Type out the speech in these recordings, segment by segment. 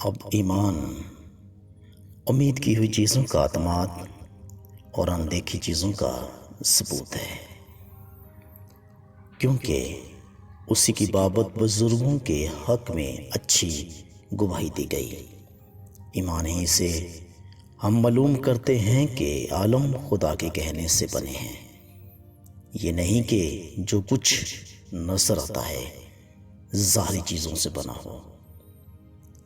اب ایمان امید کی ہوئی چیزوں کا اعتماد اور اندیکھی چیزوں کا ثبوت ہے، کیونکہ اسی کی بابت بزرگوں کے حق میں اچھی گواہی دی گئی۔ ایمان ہی سے ہم معلوم کرتے ہیں کہ عالم خدا کے کہنے سے بنے ہیں، یہ نہیں کہ جو کچھ نظر آتا ہے ظاہری چیزوں سے بنا ہو۔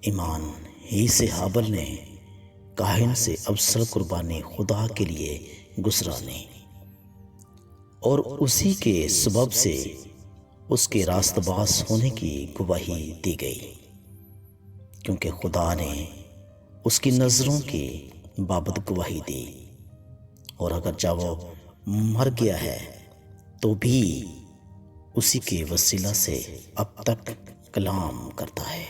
ایمان ہی سے حابل نے کاہن سے افضل قربانی خدا کے لیے گزرانی، اور اسی کے سبب سے اس کے راست باز ہونے کی گواہی دی گئی، کیونکہ خدا نے اس کی نظروں کی بابت گواہی دی، اور اگرچہ وہ مر گیا ہے تو بھی اسی کے وسیلہ سے اب تک کلام کرتا ہے۔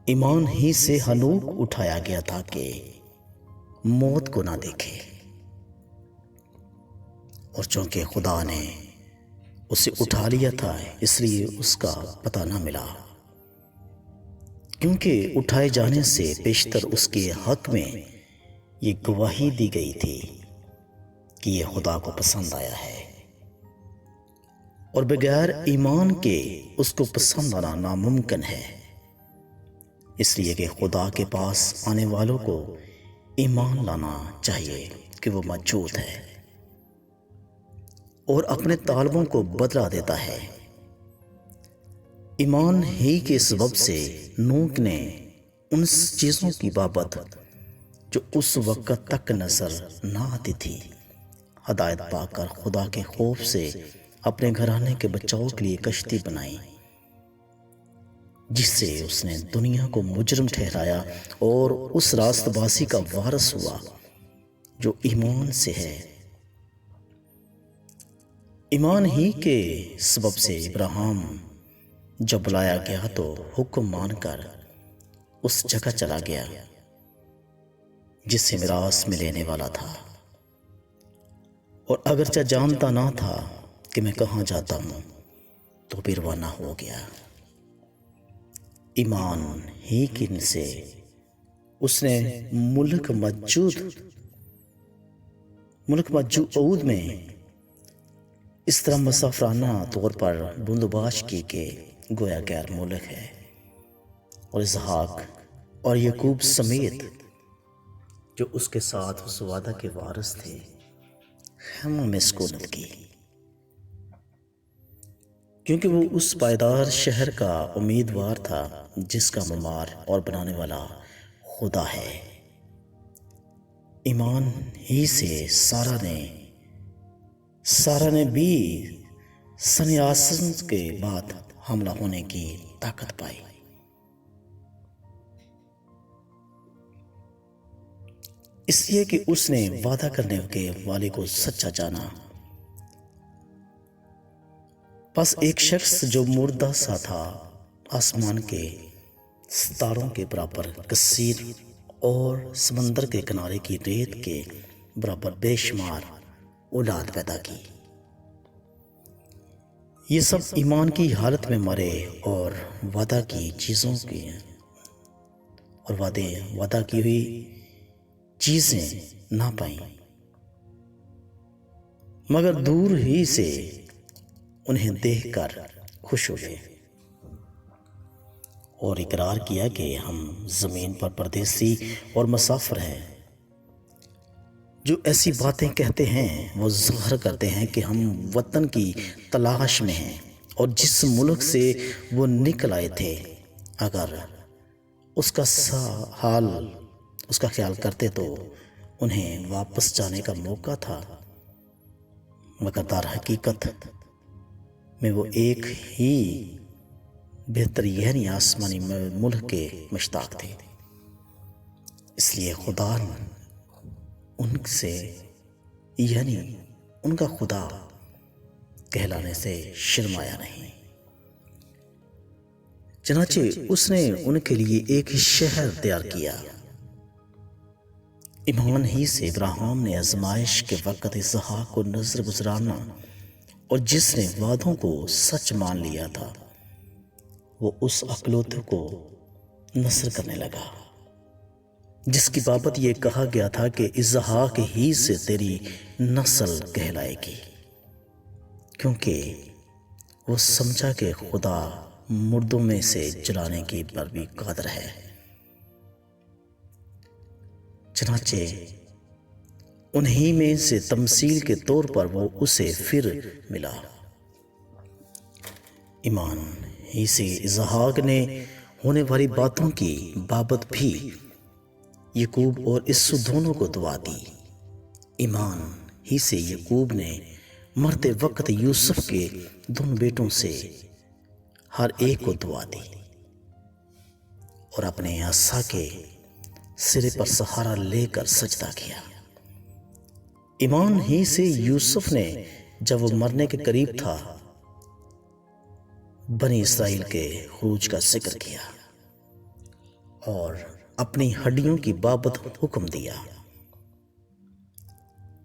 ایمان ہی سے ہنوک اٹھایا گیا تھا کہ موت کو نہ دیکھے، اور چونکہ خدا نے اسے اٹھا لیا تھا اس لیے اس کا پتہ نہ ملا، کیونکہ اٹھائے جانے سے بیشتر اس کے حق میں یہ گواہی دی گئی تھی کہ یہ خدا کو پسند آیا ہے، اور بغیر ایمان کے اس کو پسند آنا ناممکن ہے، اس لیے کہ خدا کے پاس آنے والوں کو ایمان لانا چاہیے کہ وہ موجود ہے اور اپنے طالبوں کو بدلا دیتا ہے۔ ایمان ہی کے سبب سے نوح نے ان چیزوں کی بابت جو اس وقت تک نظر نہ آتی تھی ہدایت پا کر خدا کے خوف سے اپنے گھرانے کے بچاؤ کے لیے کشتی بنائی، جس سے اس نے دنیا کو مجرم ٹھہرایا اور اس راست بازی کا وارث ہوا جو ایمان سے ہے۔ ایمان ہی کے سبب سے ابراہیم جب بلایا گیا تو حکم مان کر اس جگہ چلا گیا جس سے میراث میں لینے والا تھا، اور اگرچہ جانتا نہ تھا کہ میں کہاں جاتا ہوں تو بھی روانہ ہو گیا۔ ایمان ہی کن سے اس نے ملک موعود میں اس طرح مسافرانہ طور پر بندوباش کی کہ گویا غیر ملک ہے، اور اسحاق اور یعقوب سمیت جو اس کے ساتھ اس وعدہ کے وارث تھے خیموں میں سکونت کی، کیونکہ وہ اس پائیدار شہر کا امیدوار تھا جس کا معمار اور بنانے والا خدا ہے۔ ایمان ہی سے سارا نے بھی سنیاسن کے بعد حاملہ ہونے کی طاقت پائی، اس لیے کہ اس نے وعدہ کرنے کے والے کو سچا جانا۔ بس ایک شخص جو مردہ سا تھا آسمان کے ستاروں کے برابر کثیر اور سمندر کے کنارے کی ریت کے برابر بے شمار اولاد پیدا کی۔ یہ سب ایمان کی حالت میں مرے اور وعدہ کی چیزوں کی اور وعدہ کی ہوئی چیزیں نہ پائیں، مگر دور ہی سے انہیں دیکھ کر خوش ہوئے اور اقرار کیا کہ ہم زمین پر پردیسی اور مسافر ہیں۔ جو ایسی باتیں کہتے ہیں وہ ظاہر کرتے ہیں کہ ہم وطن کی تلاش میں ہیں، اور جس ملک سے وہ نکل آئے تھے اگر اس کا خیال کرتے تو انہیں واپس جانے کا موقع تھا، مگر در حقیقت میں وہ ایک ہی بہتر یعنی آسمانی ملک کے مشتاق تھے، اس لیے خدا ان سے یعنی ان کا خدا کہلانے سے شرمایا نہیں، چنانچہ اس نے ان کے لیے ایک شہر تیار کیا۔ ایمان ہی سے ابراہیم نے آزمائش کے وقت اسحاق کو نظر گزرانا، اور جس نے وعدوں کو سچ مان لیا تھا وہ اس اکلوتے کو نصر کرنے لگا، جس کی بابت یہ کہا گیا تھا کہ اسحاق ہی سے تیری نسل کہلائے گی، کیونکہ وہ سمجھا کہ خدا مردوں میں سے جلانے کی پر بھی قادر ہے۔ چنانچہ انہی میں سے تمثیل کے طور پر وہ اسے پھر ملا۔ ایمان ہی سے اسحاق نے ہونے والی باتوں کی بابت بھی یعقوب اور عیسو دونوں کو دعا دی۔ ایمان ہی سے یعقوب نے مرتے وقت یوسف کے دونوں بیٹوں سے ہر ایک کو دعا دی اور اپنے عصا کے سرے پر سہارا لے کر سجدہ کیا۔ ایمان ہی سے یوسف نے جب وہ مرنے کے قریب تھا بنی اسرائیل کے خروج کا ذکر کیا اور اپنی ہڈیوں کی بابت حکم دیا۔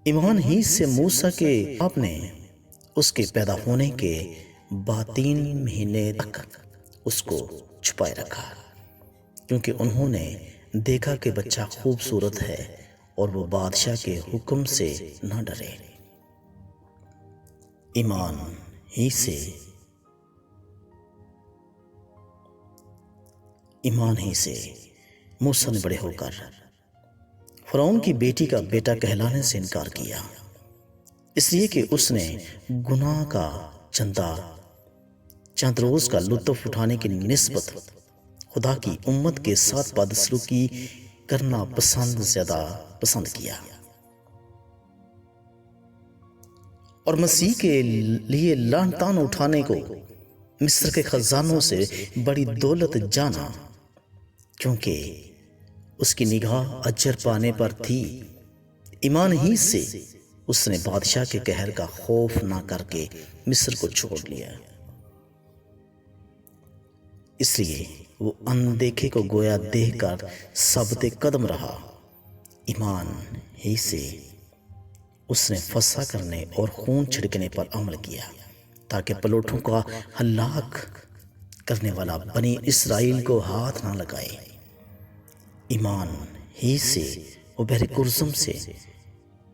ایمان ہی سے موسیٰ کے باپ نے اس کے پیدا ہونے کے بعد 3 مہینے تک اس کو چھپائے رکھا، کیونکہ انہوں نے دیکھا کہ بچہ خوبصورت ہے اور وہ بادشاہ کے حکم سے نہ ڈرے۔ ایمان ہی سے موسیٰ نے بڑے ہو کر فرعون کی بیٹی کا بیٹا کہلانے سے انکار کیا، اس لیے کہ اس نے گناہ کا چند روز کا لطف اٹھانے کی نسبت خدا کی امت کے ساتھ بدسلوکی کرنا زیادہ پسند کیا، اور مسیح کے لیے لعن طعن اٹھانے کو مصر کے خزانوں سے بڑی دولت جانا، کیونکہ اس کی نگاہ اجر پانے پر تھی۔ ایمان ہی سے اس نے بادشاہ کے قہر کا خوف نہ کر کے مصر کو چھوڑ لیا، اس لیے وہ اندیکھے کو گویا دیکھ کر ثابت قدم رہا۔ ایمان ہی سے اس نے فسا کرنے اور خون چھڑکنے پر عمل کیا تاکہ پلوٹوں کا ہلاک کرنے والا بنی اسرائیل کو ہاتھ نہ لگائے۔ ایمان ہی سے وہ بحر کرزم سے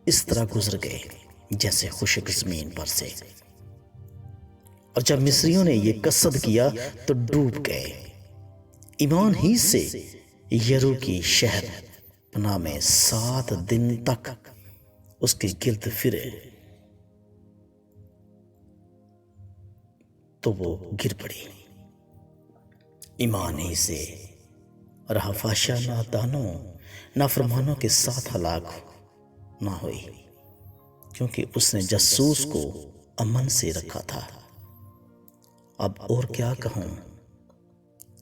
اس طرح گزر گئے جیسے خشک زمین پر سے، اور جب مصریوں نے یہ قصد کیا تو ڈوب گئے۔ ایمان ہی سے یرو کی شہر پناہ میں 7 دن تک اس کے گرد پھرے تو وہ گر پڑی۔ ایمان ہی سے رہا فاشا نادانوں نافرمانوں کے ساتھ ہلاک نہ ہوئی، کیونکہ اس نے جاسوس کو امن سے رکھا تھا۔ اب اور کیا کہوں،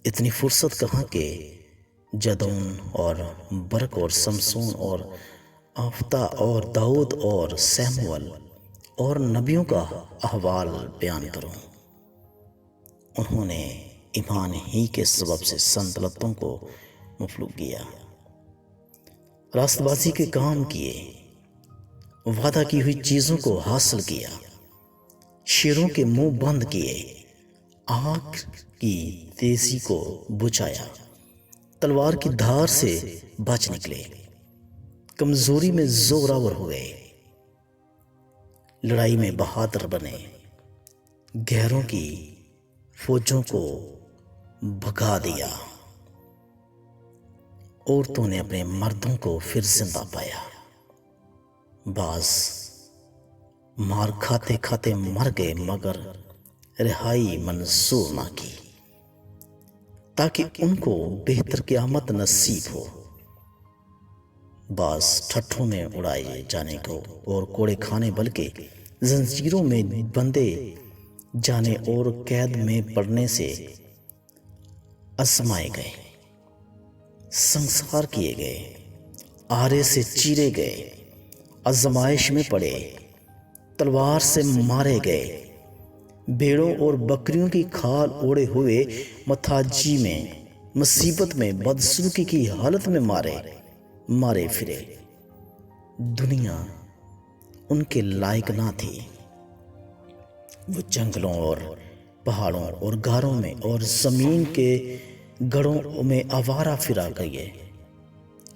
اتنی فرصت کہاں کہ جدون اور برق اور سمسون اور آفتہ اور داؤد اور سیمول اور نبیوں کا احوال بیان کروں۔ انہوں نے ایمان ہی کے سبب سے سلطنتوں کو مفلوج کیا، راست بازی کے کام کیے، وعدہ کی ہوئی چیزوں کو حاصل کیا، شیروں کے منہ بند کیے، آگ کی تیزی کو بجھایا، تلوار کی دھار سے بچ نکلے، کمزوری میں زوراور ہوئے، لڑائی میں بہادر بنے، غیروں کی فوجوں کو بھگا دیا، عورتوں نے اپنے مردوں کو پھر زندہ پایا، بعض مار کھاتے کھاتے مر گئے مگر رہائی منظور نہ کی، تاکہ ان کو بہتر قیامت نصیب ہو۔ بعض ٹھٹھوں میں اڑائے جانے کو اور کوڑے کھانے بلکہ زنجیروں میں بندے جانے اور قید میں پڑنے سے آزمائے گئے، سنسار کیے گئے، آرے سے چیرے گئے، آزمائش میں پڑے، تلوار سے مارے گئے، بھیڑوں اور بکریوں کی کھال اوڑے ہوئے متھاجی میں، مصیبت میں، بدسلوکی کی حالت میں مارے پھرے۔ دنیا ان کے لائق نہ تھی، وہ جنگلوں اور پہاڑوں اور غاروں میں اور زمین کے گڑھوں میں آوارہ پھرا گئے،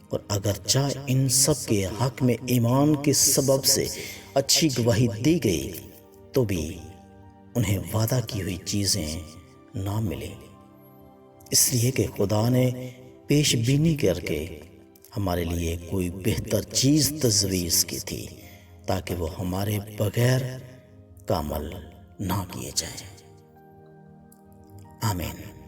اور اگرچہ ان سب کے حق میں ایمان کے سبب سے اچھی گواہی دی گئی تو بھی انہیں وعدہ کی ہوئی چیزیں نہ ملی، اس لیے کہ خدا نے پیش بینی کر کے ہمارے لیے کوئی بہتر چیز تجویز کی تھی تاکہ وہ ہمارے بغیر کامل نہ کیے جائیں۔ آمین۔